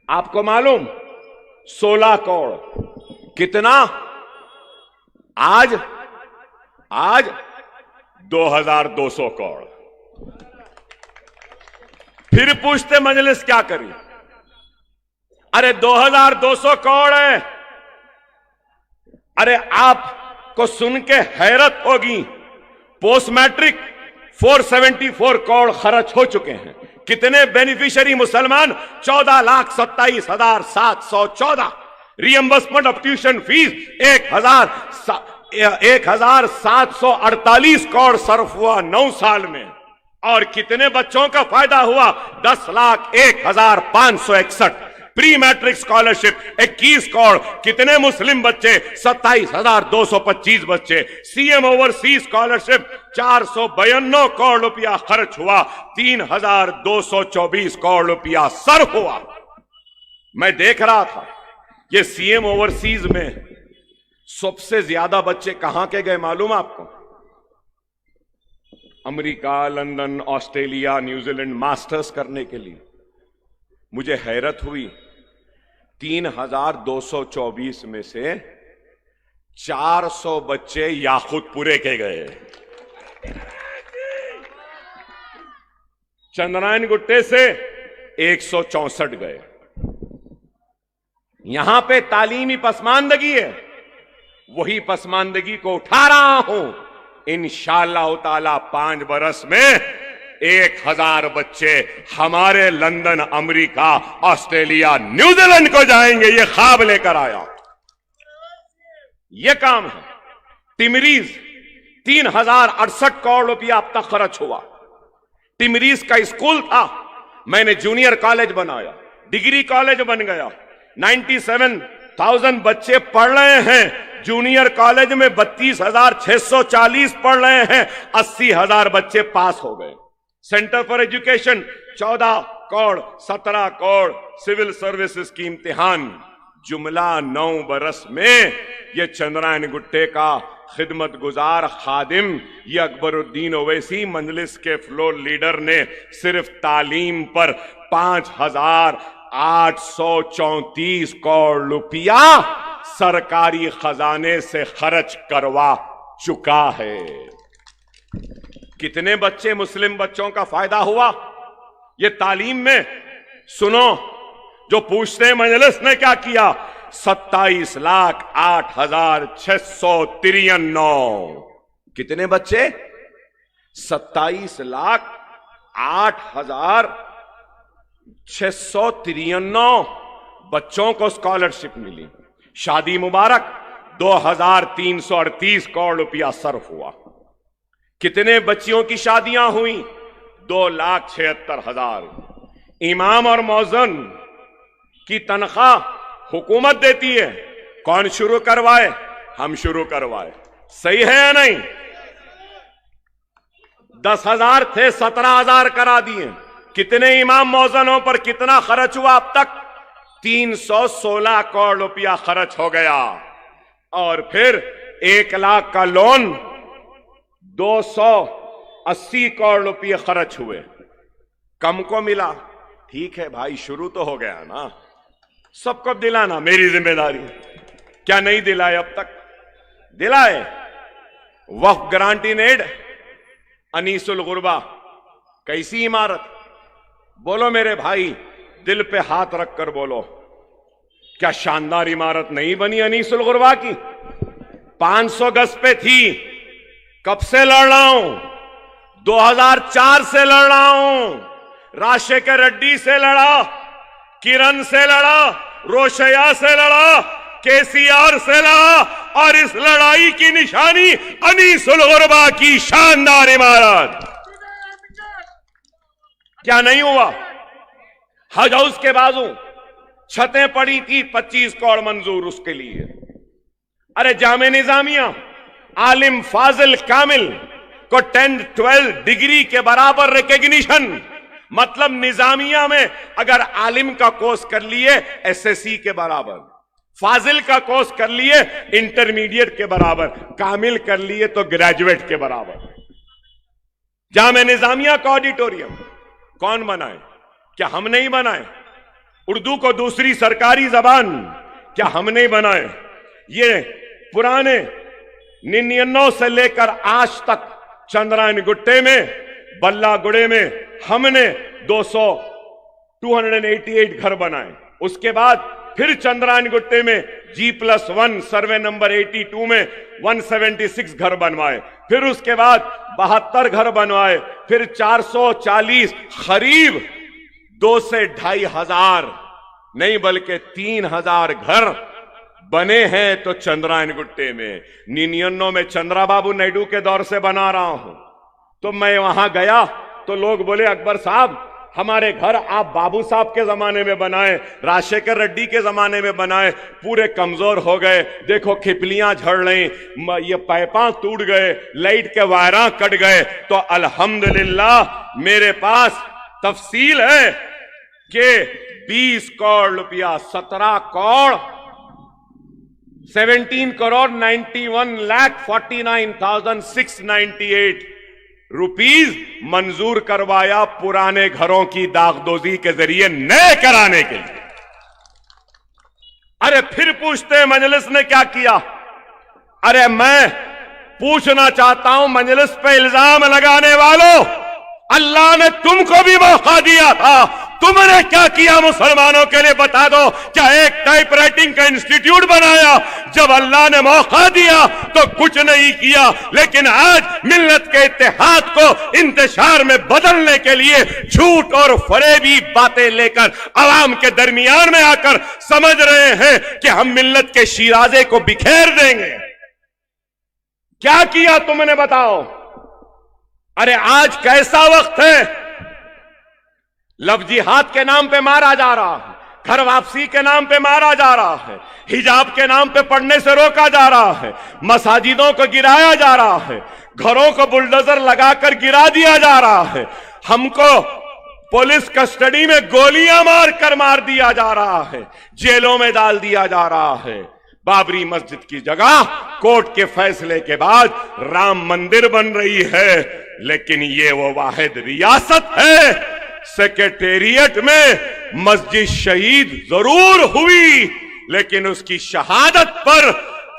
आपको मालूम? 16 करोड़। कितना? आज 2200 करोड़। फिर पूछते मजलिस क्या करी? अरे 2200 करोड़ है। अरे आपको सुन के हैरत होगी, पोस्ट मैट्रिक 474 करोड़ खर्च हो चुके हैं। कितने बेनिफिशियरी मुसलमान? 14,27,714। Reimbursement of tuition fees 1,748 crore Surf हुआ 9 साल में। और कितने बच्चों का फायदा हुआ? 10,01,561। Pre matric scholarship 21 crore. कितने मुस्लिम बच्चे? 27,225 बच्चे। सीएम ओवरसीज स्कॉलरशिप 492 करोड़ रुपया खर्च हुआ, 3,224 करोड़ रुपया सर्व हुआ। मैं देख रहा था ये सीएम ओवरसीज में सबसे ज्यादा बच्चे कहां के गए मालूम आपको? America, London, Australia, New Zealand masters करने के लिए। मुझे हैरत हुई, 3,224 में से 400 बच्चे याकूतपुरे के गए। चंद्रायन गुट्टे से 164 गए। यहां पे तालीमी पसमानदगी है, वही पसमानदगी को उठा रहा हूं। इंशाअल्लाह ताला 5 बरस में 1,000 बच्चे हमारे लंदन, अमेरिका, ऑस्ट्रेलिया, न्यूजीलैंड को जाएंगे। ये ख्वाब लेकर आया, ये काम है। टिमरीज 3,068 करोड़ रुपया अब तक खर्च हुआ। टिमरीज का स्कूल था, मैंने जूनियर कॉलेज बनाया, डिग्री कॉलेज बन गया। 97,000 बच्चे पढ़ रहे हैं। जूनियर कॉलेज में 32,640 पढ़ रहे हैं, 80,000 बच्चे पास हो गए। Centre for education 14 crore, 17 crore. Civil services की इम्तिहान। जुमला 9 बरस में ये चंद्रायन गुट्टे का खिदमत गुजार खादिम, ये अकबरुद्दीन ओवैसी मजलिस के फ्लोर लीडर ने सिर्फ तालीम पर 5,834 करोड़ रुपया सरकारी खजाने से खर्च करवा चुका है। कितने बच्चे, मुस्लिम बच्चों का फायदा हुआ ये तालीम में? सुनो, जो पूछते हैं मजलिस ने क्या किया, 27,08,693। कितने बच्चे? 27,08,693 बच्चों को स्कॉलरशिप मिली। शादी मुबारक 2,338 करोड़ रुपया सर्व हुआ। कितने बच्चियों की शादियां हुई? 2,76,000। इमाम और मौजन की तनख्वाह हुकूमत देती है। कौन शुरू करवाए? हम शुरू करवाए। सही है या नहीं? 10,000 थे, 17,000 करा दिए। कितने इमाम मौजनों पर कितना खर्च हुआ अब तक? 316 करोड़ रुपया खर्च हो गया। और फिर 1 लाख का लोन 280 करोड़ रुपये खर्च हुए। कम को मिला, ठीक है भाई, शुरू तो हो गया ना, सबको दिलाना मेरी जिम्मेदारी। क्या नहीं दिलाए अब तक? दिलाए। वक्फ गारंटी नेड अनीसुल गुरबा, कैसी इमारत? बोलो मेरे भाई, दिल पे हाथ रखकर बोलो, क्या शानदार इमारत नहीं बनी अनीसुल गुरबा की? 500 गज पे थी। कब से लड़ रहा हूं? 2004 से लड़ रहा हूं। राजशेखर रेड्डी से लड़ा, किरण से लड़ा, रोशैया से लड़ा, केसीआर से लड़ा, और इस लड़ाई की निशानी अनीसुल गुरबा की शानदार इमारत। क्या नहीं हुआ? हज हाउस के बाजू छतें पड़ी थी, 25 करोड़ मंजूर उसके लिए। अरे जामे निजामिया आलिम फाजिल कामिल को 10-12 डिग्री के बराबर रिकॉग्निशन। मतलब निजामिया में अगर आलिम का कोर्स कर लिए एसएससी के बराबर, फाजिल का कोर्स कर लिए इंटरमीडिएट के बराबर, कामिल कर लिए तो ग्रेजुएट के बराबर। जामे निजामिया का ऑडिटोरियम कौन बनाए? क्या हम नहीं बनाए? उर्दू को दूसरी सरकारी जबान क्या हम नहीं बनाए? ये पुराने 99 से लेकर आज तक चंद्रायन गुट्टे में, बल्लागुड़े में हमने 288 घर बनाए। उसके बाद फिर चंद्रायन गुट्टे में G+1 सर्वे नंबर 82 में 176 घर बनवाए। फिर उसके बाद 72 घर बनवाए। फिर 440, करीब 2 से 2,500 नहीं बल्कि 3,000 घर बने हैं। तो चंद्रायन गुट्टे में 99 में चंद्राबाबू नायडू के दौर से बना रहा हूं। तो मैं वहां गया तो लोग बोले, अकबर साहब हमारे घर आप बाबू साहब के जमाने में बनाए, राजशेखर रेड्डी के जमाने में बनाए, पूरे कमजोर हो गए। देखो खिपलियां झड़ रही, ये पाइपां टूट गए, लाइट के वायरा कट गए। तो अल्हम्दुलिल्लाह मेरे पास तफसील है कि 20 करोड़ रुपया, 17 करोड़ 17 करोड़ 91,49,698 रुपीस मंजूर करवाया पुराने घरों की दागदोजी के जरिए नए कराने के लिए। अरे फिर पूछते हैं मजलिस ने क्या किया? अरे मैं पूछना चाहता हूं मजलिस पे इल्जाम लगाने वालों, अल्लाह ने तुमको भी मौका दिया था, तुमने क्या किया मुसलमानों के लिए बता दो। क्या एक टाइपराइटिंग का इंस्टीट्यूट बनाया? जब अल्लाह ने मौका दिया तो कुछ नहीं किया, लेकिन आज मिल्लत के इत्तेहाद को इंतशार में बदलने के लिए झूठ और फरेबी बातें लेकर अवाम के दरमियान में आकर समझ रहे हैं कि हम मिल्लत के शिराजे को बिखेर देंगे। क्या किया तुमने बताओ? अरे आज कैसा वक्त है? लव जिहाद के नाम पे मारा जा रहा है, घर वापसी के नाम पे मारा जा रहा है, हिजाब के नाम पे पढ़ने से रोका जा रहा है, मसाजिदों को गिराया जा रहा है, घरों को बुलडोजर लगाकर गिरा दिया जा रहा है, हमको पुलिस कस्टडी में गोलियां मारकर मार दिया जा रहा है, जेलों में डाल दिया जा रहा है। बाबरी मस्जिद की जगह कोर्ट के फैसले के बाद राम मंदिर बन रही है, लेकिन ये वो वाहिद रियासत है सेक्रेटेरिएट में मस्जिद शहीद जरूर हुई, लेकिन उसकी शहादत पर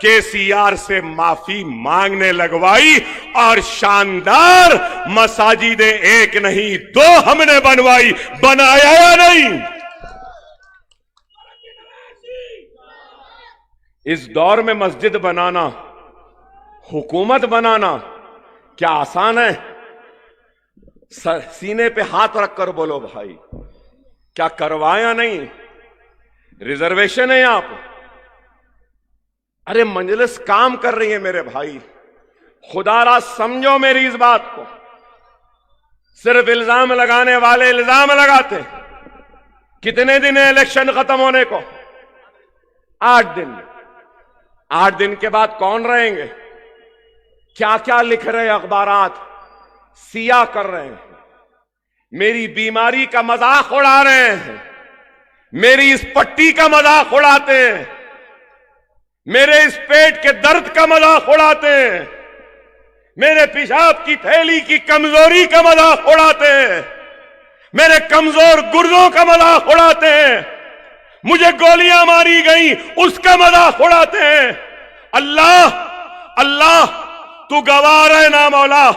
केसीआर से माफी मांगने लगवाई और शानदार मसाजिदें एक नहीं 2 हमने बनवाई। बनाया या नहीं? इस दौर में मस्जिद बनाना, हुकूमत बनाना क्या आसान है? सीने पे हाथ रखकर बोलो भाई, क्या करवाया नहीं? रिजर्वेशन है यहां पर। अरे मजलिस काम कर रही है मेरे भाई, खुदारा समझो मेरी इस बात को। सिर्फ इल्जाम लगाने वाले इल्जाम लगाते। कितने दिन है इलेक्शन खत्म होने को? 8 दिन। 8 दिन के बाद कौन रहेंगे? क्या क्या लिख रहे अखबारात, सिया कर रहे हैं, मेरी बीमारी का मजाक उड़ा रहे हैं, मेरी इस पट्टी का मजाक उड़ाते हैं, मेरे इस पेट के दर्द का मजाक उड़ाते हैं, मेरे पेशाब की थैली की कमजोरी का मजाक उड़ाते हैं, मेरे कमजोर गुर्दों का मजाक उड़ाते हैं, मुझे गोलियां मारी गई उसका मजाक उड़ाते हैं। अल्लाह अल्लाह तू गवाह है ना मौला,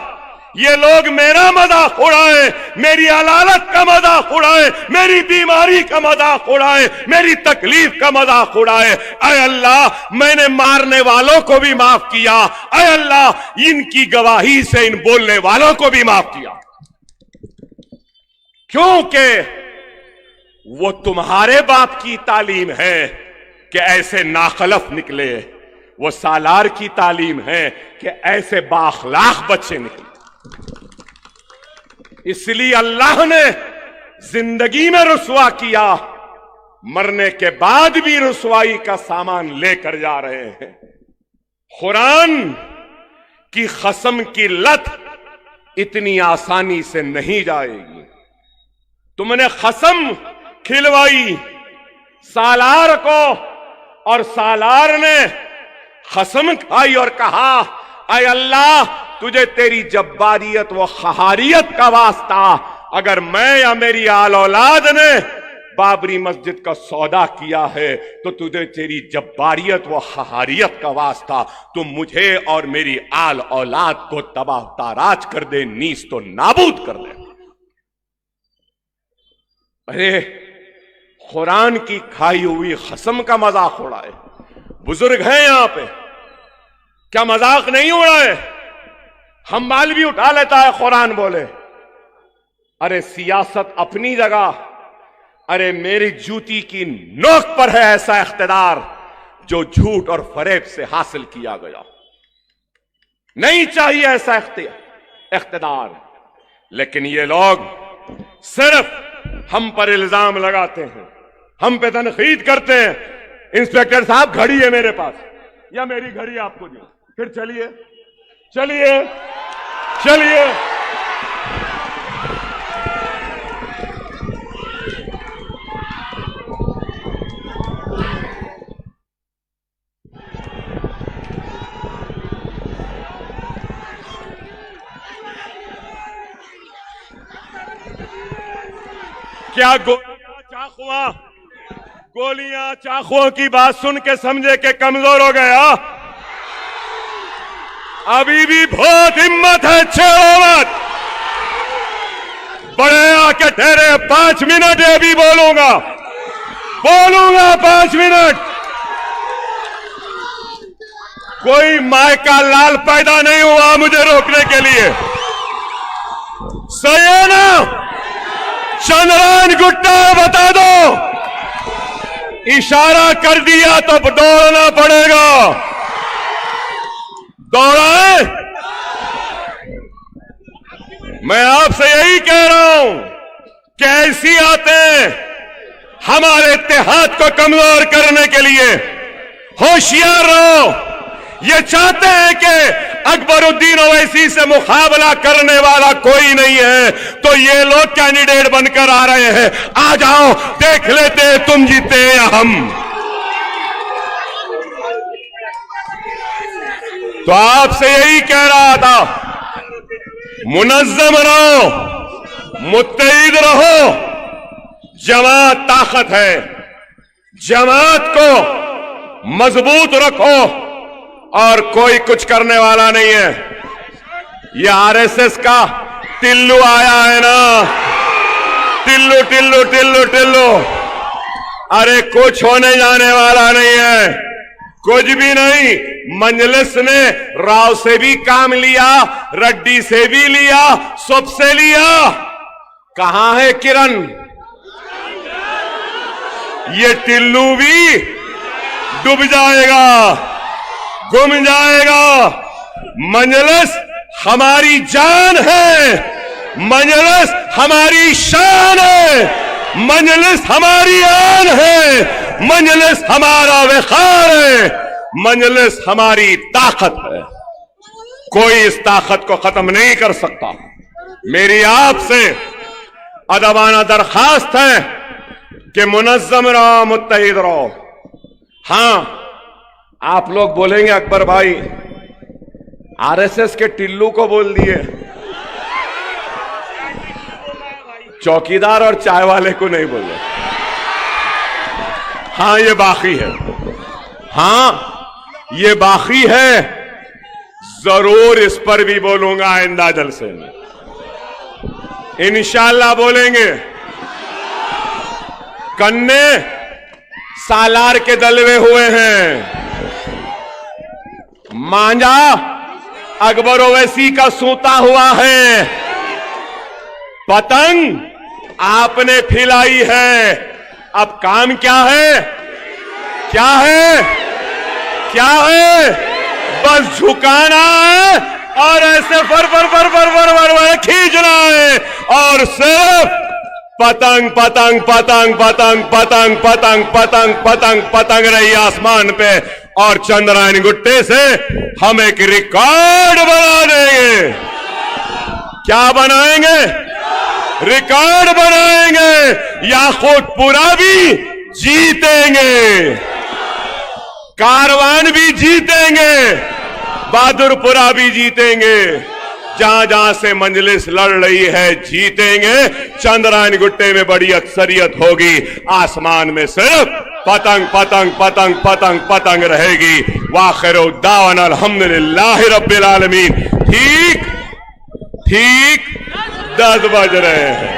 ये लोग मेरा मजाक उड़ाए, मेरी अलालत का मजाक उड़ाए, मेरी बीमारी का मजाक उड़ाए, मेरी तकलीफ का मजाक उड़ाए। अय अल्लाह मैंने मारने वालों को भी माफ किया, अय अल्लाह इनकी गवाही से इन बोलने वालों को भी माफ किया, क्योंकि वो तुम्हारे बाप की तालीम है कि ऐसे नाखलफ निकले, वो सालार की तालीम है कि ऐसे बाखलाक बच्चे निकले। इसलिए अल्लाह ने जिंदगी में रुसवा किया, मरने के बाद भी रुसवाई का सामान लेकर जा रहे हैं। कुरान की कसम की लत इतनी आसानी से नहीं जाएगी। तुमने कसम खिलवाई सालार को और सालार ने कसम खाई और कहा, अय अल्लाह तुझे तेरी जब्बारियत व खहारियत का वास्ता, अगर मैं या मेरी आल औलाद ने बाबरी मस्जिद का सौदा किया है तो तुझे तेरी जब्बारियत व खहारियत का वास्ता, तुम मुझे और मेरी आल औलाद को तबाह ताराज कर दे, नीस तो नाबूद कर दे। अरे कुरान की खाई हुई कसम का मजाक उड़ाए। बुजुर्ग हैं यहां पे, क्या मजाक नहीं उड़ाए? हम माल भी उठा लेता है कुरान बोले। अरे सियासत अपनी जगह, अरे मेरी जूती की नोक पर है ऐसा इख्तिदार जो झूठ और फरेब से हासिल किया गया। नहीं चाहिए ऐसा इख्तिदार, लेकिन ये लोग सिर्फ हम पर इल्जाम लगाते हैं, हम पे तनकीद करते हैं। इंस्पेक्टर साहब घड़ी है मेरे पास या मेरी घड़ी आपको दूं? फिर चलिए चलिए चलिए। क्या गोलियां चाकुओं की बात सुन के समझे कि कमजोर हो गया? अभी भी बहुत हिम्मत है, छेड़ो मत। बड़े आके ठहरे, 5 मिनट अभी बोलूंगा 5 मिनट। कोई माय का लाल पैदा नहीं हुआ मुझे रोकने के लिए। सही है ना? चंद्रायन गुट्टा बता दो, इशारा कर दिया तो दौड़ना पड़ेगा। दौड़ाए? मैं आपसे यही कह रहा हूं, कैसी आते हमारे इत्तेहाद को कमजोर करने के लिए। होशियार रहो। ये चाहते हैं कि अकबरुद्दीन ओवैसी से मुकाबला करने वाला कोई नहीं है, तो ये लोग कैंडिडेट बनकर आ रहे हैं। आ जाओ, देख लेते हैं तुम जीते या हम। तो आपसे यही कह रहा था, मुनज़्ज़म रहो, मुत्तहिद रहो। जमात ताकत है, जमात को मजबूत रखो और कोई कुछ करने वाला नहीं है। ये आरएसएस का टिल्लू आया है ना, टिल्लू टिल्लू टिल्लू टिल्लू। अरे कुछ होने जाने वाला नहीं है, कुछ भी नहीं। मजलिस ने राव से भी काम लिया, रेड्डी से भी लिया, सबसे लिया। कहां है किरण? ये टिल्लू भी डूब जाएगा, गुम जाएगा। मजलिस हमारी जान है, मजलिस हमारी शान है, मजलिस हमारी आन है, मजलिस हमारा वक़ार है, मजलिस हमारी ताकत है। कोई इस ताकत को खत्म नहीं कर सकता। मेरी आपसे अदबाना दरखास्त है कि मुनज़्ज़म रहो, मुत्तहिद रहो। हां, आप लोग बोलेंगे अकबर भाई आरएसएस के टिल्लू को बोल दिए, चौकीदार और चाय वाले को नहीं बोले। हां, ये बाकी है, हां ये बाकी है। जरूर इस पर भी बोलूंगा आइंदा जलसे में, इंशाअल्लाह बोलेंगे। कन्ने सालार के दलवे हुए हैं, मांझा अकबर ओवैसी का सूता हुआ है, पतंग आपने फैलाई है। अब काम क्या है? क्या है? क्या है? बस झुकाना है और ऐसे फर फर फर फर फर फर फर खींचना है और सिर्फ पतंग पतंग पतंग पतंग पतंग पतंग पतंग पतंग पतंग रही आसमान पे। और चंद्रायन गुट्टे से हम एक रिकॉर्ड बना देंगे। क्या बनाएंगे? रिकॉर्ड बनाएंगे। याकूतपुरा भी जीतेंगे, कारवान भी जीतेंगे, बहादुरपुरा भी जीतेंगे। जहां जहां से मजलिस लड़ रही है जीतेंगे। चंद्रायन गुट्टे में बड़ी अक्सरियत होगी, आसमान में सिर्फ पतंग पतंग पतंग पतंग पतंग रहेगी। वाखिरु दावाना अल्हम्दुलिल्लाहि रब्बिल आलमीन। ठीक 10 बज रहे हैं।